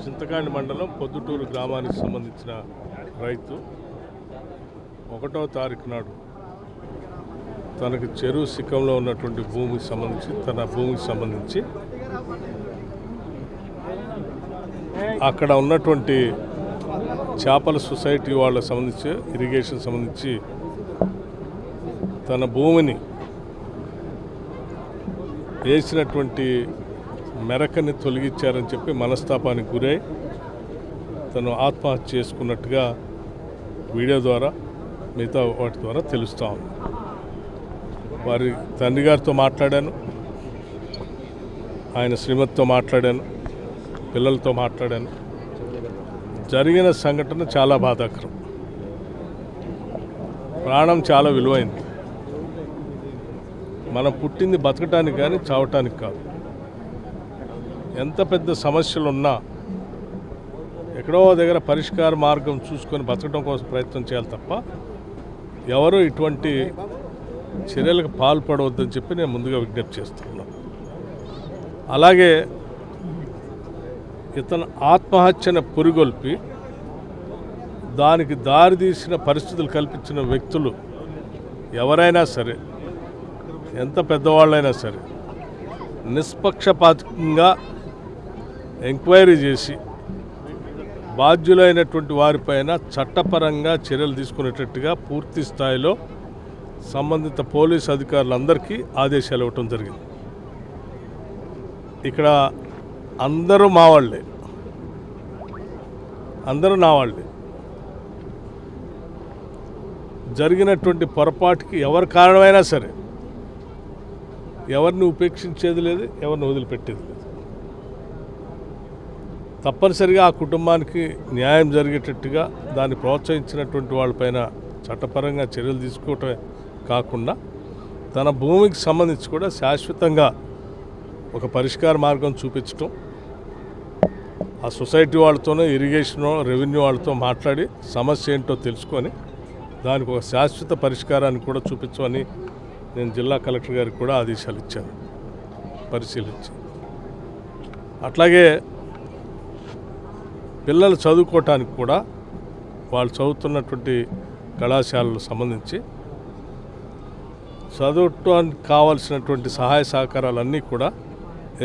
చింతకాండి మండలం పొద్దుటూరు గ్రామానికి సంబంధించిన రైతు 1వ తారీఖు నాడు తనకు చెరువు శిఖంలో ఉన్నటువంటి తన భూమికి సంబంధించి అక్కడ ఉన్నటువంటి చేపల సొసైటీ వాళ్ళకి సంబంధించి ఇరిగేషన్ సంబంధించి తన భూమిని వేసినటువంటి మెరకని తొలగించారని చెప్పి మనస్తాపానికి గురై తను ఆత్మహత్య చేసుకున్నట్టుగా వీడియో ద్వారా మిగతా వాటి ద్వారా తెలుస్తూ ఉంది. వారి తండ్రి గారితో మాట్లాడాను, ఆయన శ్రీమతితో మాట్లాడాను, పిల్లలతో మాట్లాడాను. జరిగిన సంఘటన చాలా బాధాకరం. ప్రాణం చాలా విలువైంది. మనం పుట్టింది బతకటానికి కానీ చావటానికి కాదు. ఎంత పెద్ద సమస్యలు ఉన్నా ఎక్కడో దగ్గర పరిష్కార మార్గం చూసుకొని బతకడం కోసం ప్రయత్నం చేయాలి తప్ప ఎవరు ఇటువంటి చర్యలకు పాల్పడవద్దని చెప్పి నేను ముందుగా విజ్ఞప్తి చేస్తున్నాను. అలాగే ఇతను ఆత్మహత్యను పురిగొల్పి దానికి దారితీసిన పరిస్థితులు కల్పించిన వ్యక్తులు ఎవరైనా సరే, ఎంత పెద్దవాళ్ళైనా సరే, నిష్పక్షపాతంగా ఎంక్వైరీ చేసి బాధ్యులైనటువంటి వారిపైన చట్టపరంగా చర్యలు తీసుకునేటట్టుగా పూర్తి స్థాయిలో సంబంధిత పోలీసు అధికారులందరికీ ఆదేశాలు ఇవ్వటం జరిగింది. ఇక్కడ అందరూ మా వాళ్ళే, అందరూ నా వాళ్ళే. జరిగినటువంటి పొరపాటుకి ఎవరు కారణమైనా సరే ఎవరిని ఉపేక్షించేది లేదు, ఎవరిని వదిలిపెట్టేది లేదు. తప్పనిసరిగా ఆ కుటుంబానికి న్యాయం జరిగేటట్టుగా దాన్ని ప్రోత్సహించినటువంటి వాళ్ళపైన చట్టపరంగా చర్యలు తీసుకోవటమే కాకుండా తన భూమికి సంబంధించి కూడా శాశ్వతంగా ఒక పరిష్కార మార్గం చూపించటం, ఆ సొసైటీ వాళ్ళతోనో ఇరిగేషన్ రెవెన్యూ వాళ్ళతో మాట్లాడి సమస్య ఏంటో తెలుసుకొని దానికి ఒక శాశ్వత పరిష్కారాన్ని కూడా చూపించమని నేను జిల్లా కలెక్టర్ గారికి కూడా ఆదేశాలు ఇచ్చాను, పరిశీలించి. అట్లాగే పిల్లలు చదువుకోవటానికి కూడా వాళ్ళు చదువుతున్నటువంటి కళాశాలకు సంబంధించి చదువుటానికి కావాల్సినటువంటి సహాయ సహకారాలన్నీ కూడా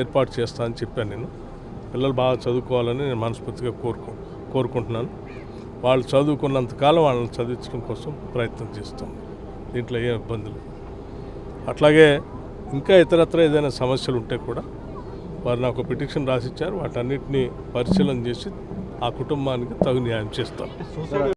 ఏర్పాటు చేస్తానని చెప్పాను. నేను పిల్లలు బాగా చదువుకోవాలని నేను మనస్ఫూర్తిగా కోరుకుంటున్నాను. వాళ్ళు చదువుకున్నంతకాలం వాళ్ళని చదివించడం కోసం ప్రయత్నం చేస్తాం. దీంట్లో ఏం ఇబ్బందులు. అట్లాగే ఇంకా ఇతరత్ర ఏదైనా సమస్యలు ఉంటే కూడా వారు నాకు పిటిషన్ రాసిచ్చారు. వాటన్నిటిని పరిశీలన చేసి ఆ కుటుంబానికి తగు న్యాయం చేస్తాను.